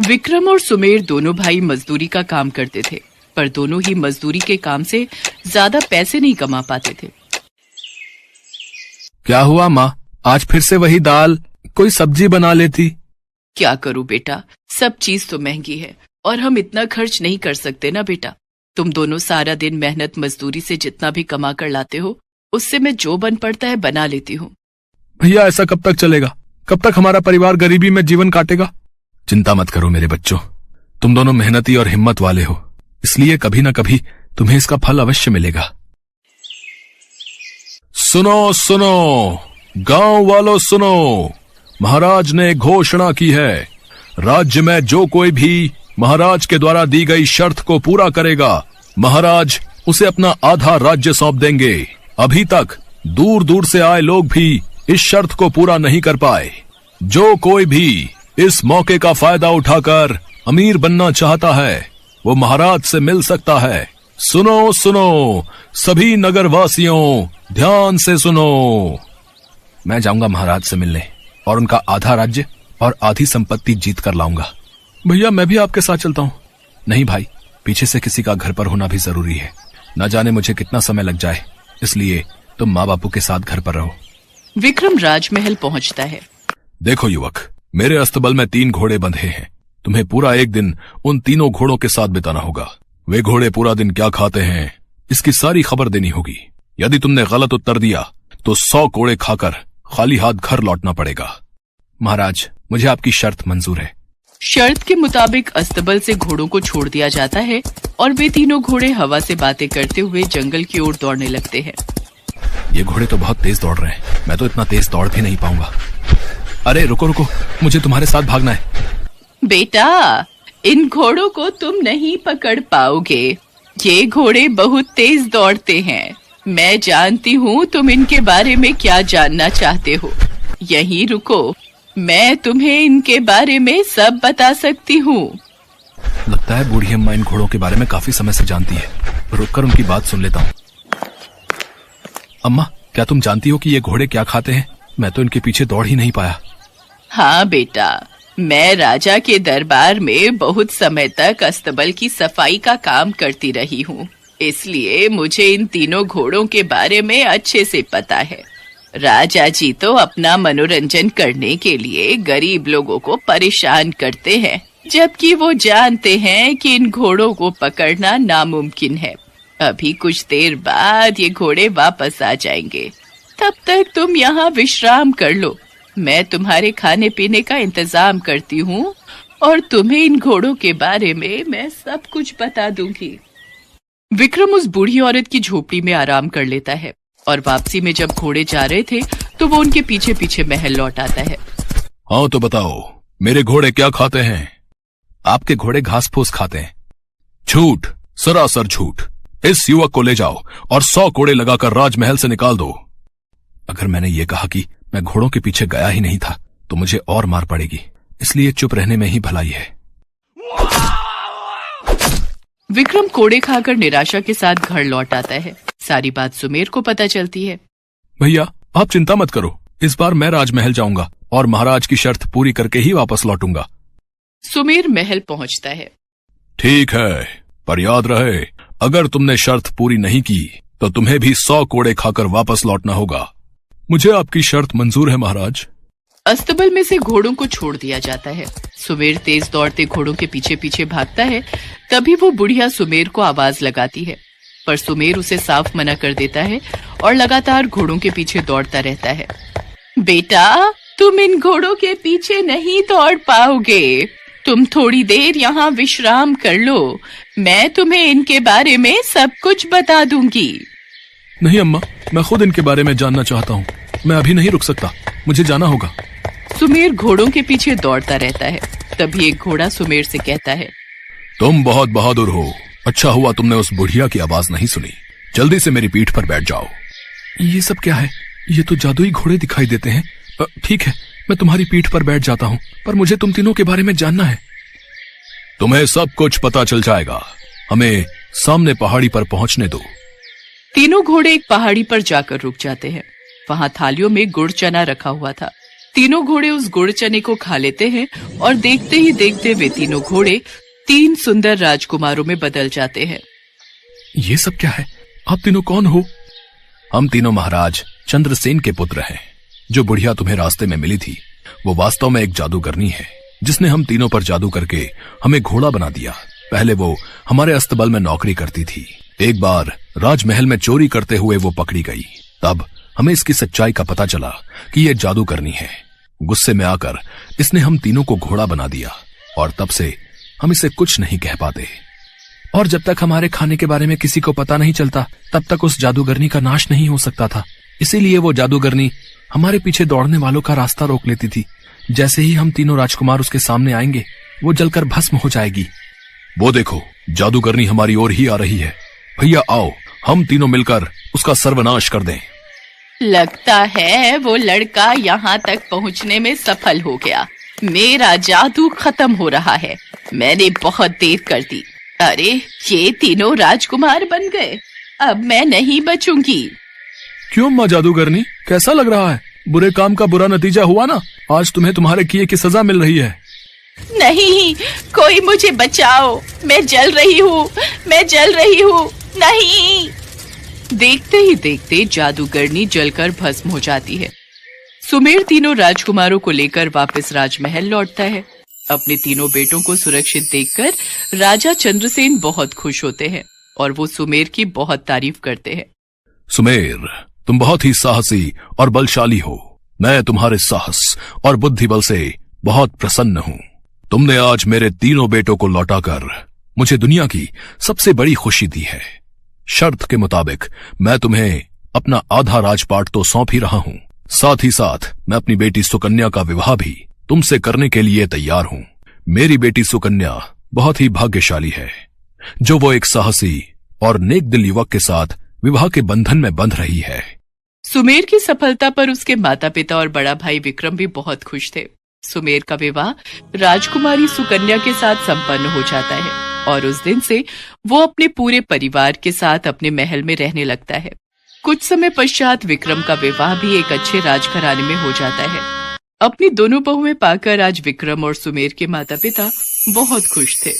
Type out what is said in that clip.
विक्रम और सुमेर दोनों भाई मजदूरी का काम करते थे, पर दोनों ही मजदूरी के काम से ज्यादा पैसे नहीं कमा पाते थे। क्या हुआ माँ, आज फिर से वही दाल? कोई सब्जी बना लेती। क्या करूं बेटा, सब चीज तो महंगी है और हम इतना खर्च नहीं कर सकते ना बेटा। तुम दोनों सारा दिन मेहनत मजदूरी से जितना भी कमा कर लाते हो, उससे मैं जो बन पड़ता है बना लेती हूँ। भैया ऐसा कब तक चलेगा? कब तक हमारा परिवार गरीबी में जीवन काटेगा? चिंता मत करो मेरे बच्चों, तुम दोनों मेहनती और हिम्मत वाले हो, इसलिए कभी न कभी तुम्हें इसका फल अवश्य मिलेगा। सुनो सुनो गांव वालों सुनो, महाराज ने घोषणा की है, राज्य में जो कोई भी महाराज के द्वारा दी गई शर्त को पूरा करेगा, महाराज उसे अपना आधा राज्य सौंप देंगे। अभी तक दूर दूर से आए लोग भी इस शर्त को पूरा नहीं कर पाए। जो कोई भी इस मौके का फायदा उठाकर अमीर बनना चाहता है, वो महाराज से मिल सकता है। सुनो सुनो सभी नगरवासियों, ध्यान से सुनो। मैं जाऊंगा महाराज से मिलने और उनका आधा राज्य और आधी संपत्ति जीत कर लाऊंगा। भैया मैं भी आपके साथ चलता हूँ। नहीं भाई, पीछे से किसी का घर पर होना भी जरूरी है, न जाने मुझे कितना समय लग जाए, इसलिए तुम माँ बापू के साथ घर पर रहो। विक्रम राजमहल पहुँचता है। देखो युवक, मेरे अस्तबल में 3 घोड़े बंधे हैं, तुम्हें पूरा एक दिन उन तीनों घोड़ों के साथ बिताना होगा। वे घोड़े पूरा दिन क्या खाते हैं, इसकी सारी खबर देनी होगी। यदि तुमने गलत उत्तर दिया तो 100 कोड़े खाकर खाली हाथ घर लौटना पड़ेगा। महाराज, मुझे आपकी शर्त मंजूर है। शर्त के मुताबिक अस्तबल से घोड़ों को छोड़ दिया जाता है और वे तीनों घोड़े हवा से बातें करते हुए जंगल की ओर दौड़ने लगते हैं। ये घोड़े तो बहुत तेज दौड़ रहे हैं, मैं तो इतना तेज दौड़ भी नहीं पाऊंगा। अरे रुको रुको, मुझे तुम्हारे साथ भागना है। बेटा, इन घोड़ों को तुम नहीं पकड़ पाओगे, ये घोड़े बहुत तेज दौड़ते हैं। मैं जानती हूँ तुम इनके बारे में क्या जानना चाहते हो। यहीं रुको, मैं तुम्हें इनके बारे में सब बता सकती हूँ। लगता है बूढ़ी अम्मा इन घोड़ों के बारे में काफी समय से जानती है, रुककर उनकी बात सुन लेता हूँ। अम्मा, क्या तुम जानती हो कि ये घोड़े क्या खाते हैं? मैं तो इनके पीछे दौड़ ही नहीं पाया। हाँ बेटा, मैं राजा के दरबार में बहुत समय तक अस्तबल की सफाई का काम करती रही हूँ, इसलिए मुझे इन तीनों घोड़ों के बारे में अच्छे से पता है। राजा जी तो अपना मनोरंजन करने के लिए गरीब लोगों को परेशान करते हैं, जबकि वो जानते हैं कि इन घोड़ों को पकड़ना नामुमकिन है। अभी कुछ देर बाद ये घोड़े वापस आ जाएंगे, तब तक तुम यहाँ विश्राम कर लो। मैं तुम्हारे खाने पीने का इंतजाम करती हूँ और तुम्हें इन घोड़ों के बारे में मैं सब कुछ बता दूंगी। विक्रम उस बूढ़ी औरत की झोपड़ी में आराम कर लेता है और वापसी में जब घोड़े जा रहे थे तो वो उनके पीछे पीछे महल लौट आता है। हाँ तो बताओ, मेरे घोड़े क्या खाते हैं? आपके घोड़े घास फूस खाते हैं। झूठ, सरासर झूठ। इस युवक को ले जाओ और 100 कोड़े लगाकर राजमहल से निकाल दो। अगर मैंने ये कहा कि मैं घोड़ों के पीछे गया ही नहीं था तो मुझे और मार पड़ेगी, इसलिए चुप रहने में ही भलाई है। विक्रम कोड़े खाकर निराशा के साथ घर लौट आता है। सारी बात सुमेर को पता चलती है। भैया आप चिंता मत करो, इस बार मैं राजमहल जाऊंगा और महाराज की शर्त पूरी करके ही वापस लौटूंगा। सुमेर महल पहुंचता है। ठीक है, पर याद रहे, अगर तुमने शर्त पूरी नहीं की तो तुम्हें भी 100 कोड़े खाकर वापस लौटना होगा। मुझे आपकी शर्त मंजूर है महाराज। अस्तबल में से घोड़ों को छोड़ दिया जाता है। सुमेर तेज दौड़ते घोड़ों के पीछे पीछे भागता है। तभी वो बुढ़िया सुमेर को आवाज लगाती है, पर सुमेर उसे साफ मना कर देता है और लगातार घोड़ों के पीछे दौड़ता रहता है। बेटा, तुम इन घोड़ों के पीछे नहीं दौड़ पाओगे, तुम थोड़ी देर यहाँ विश्राम कर लो, मैं तुम्हें इनके बारे में सब कुछ बता दूंगी। नहीं अम्मा, मैं खुद इनके बारे में जानना चाहता हूँ, मैं अभी नहीं रुक सकता, मुझे जाना होगा। सुमेर घोड़ों के पीछे दौड़ता रहता है। तभी एक घोड़ा सुमेर से कहता है, तुम बहुत बहादुर हो, अच्छा हुआ तुमने उस बुढ़िया की आवाज नहीं सुनी, जल्दी से मेरी पीठ पर बैठ जाओ। ये सब क्या है? ये तो जादुई घोड़े दिखाई देते हैं। ठीक है, मैं तुम्हारी पीठ पर बैठ जाता हूँ, पर मुझे तुम तीनों के बारे में जानना है। तुम्हें सब कुछ पता चल जाएगा, हमें सामने पहाड़ी पर पहुंचने दो। तीनों घोड़े एक पहाड़ी पर जाकर रुक जाते हैं। वहाँ थालियों में गुड़ चना रखा हुआ था। तीनों घोड़े उस गुड़ चने को खा लेते हैं और देखते ही देखते वे तीनों घोड़े 3 सुंदर राजकुमारों में बदल जाते हैं। ये सब क्या है? आप तीनों कौन हो? हम तीनों महाराज चंद्रसेन के पुत्र हैं। जो बुढ़िया तुम्हें रास्ते में मिली थी वो वास्तव में एक जादूगरनी है, जिसने हम तीनों पर जादू करके हमें घोड़ा बना दिया। पहले वो हमारे अस्तबल में नौकरी करती थी। एक बार राजमहल में चोरी करते हुए वो पकड़ी गई। तब हमें इसकी सच्चाई का पता चला कि ये जादूगरनी है। गुस्से में आकर इसने हम तीनों को घोड़ा बना दिया और तब से हम इसे कुछ नहीं कह पाते। और जब तक हमारे खाने के बारे में किसी को पता नहीं चलता तब तक उस जादूगरनी का नाश नहीं हो सकता था। इसीलिए वो जादूगरनी हमारे पीछे दौड़ने वालों का रास्ता रोक लेती थी। जैसे ही हम तीनों राजकुमार उसके सामने आएंगे वो जलकर भस्म हो जाएगी। वो देखो, जादूगरनी हमारी ओर ही आ रही है। भैया आओ, हम तीनों मिलकर उसका सर्वनाश कर दें। लगता है वो लड़का यहाँ तक पहुँचने में सफल हो गया। मेरा जादू खत्म हो रहा है। मैंने बहुत देर कर दी। अरे, ये तीनों राजकुमार बन गए। अब मैं नहीं बचूंगी। क्यों माँ जादूगरनी, कैसा लग रहा है? बुरे काम का बुरा नतीजा हुआ ना? आज तुम्हें तुम्हारे किए की सजा मिल रही है। नहीं, कोई मुझे बचाओ। मैं जल रही हूँ, मैं जल रही हूँ। नहीं। देखते ही देखते जादूगरनी जलकर भस्म हो जाती है। सुमेर तीनों राजकुमारों को लेकर वापस राजमहल लौटता है। अपने तीनों बेटों को सुरक्षित देखकर राजा चंद्रसेन बहुत खुश होते हैं और वो सुमेर की बहुत तारीफ करते हैं। सुमेर, तुम बहुत ही साहसी और बलशाली हो। मैं तुम्हारे साहस और बुद्धि बल से बहुत प्रसन्न हूँ। तुमने आज मेरे तीनों बेटों को लौटाकर मुझे दुनिया की सबसे बड़ी खुशी दी है। शर्त के मुताबिक मैं तुम्हें अपना आधा राजपाट तो सौंप ही रहा हूँ। साथ ही साथ मैं अपनी बेटी सुकन्या का विवाह भी तुमसे करने के लिए तैयार हूँ। मेरी बेटी सुकन्या बहुत ही भाग्यशाली है जो वो एक साहसी और नेक दिल युवक के साथ विवाह के बंधन में बंध रही है। सुमेर की सफलता पर उसके माता पिता और बड़ा भाई विक्रम भी बहुत खुश थे। सुमेर का विवाह राजकुमारी सुकन्या के साथ संपन्न हो जाता है और उस दिन से वो अपने पूरे परिवार के साथ अपने महल में रहने लगता है। कुछ समय पश्चात विक्रम का विवाह भी एक अच्छे राजघराने में हो जाता है। अपनी दोनों बहुएं पाकर आज विक्रम और सुमेर के माता पिता बहुत खुश थे।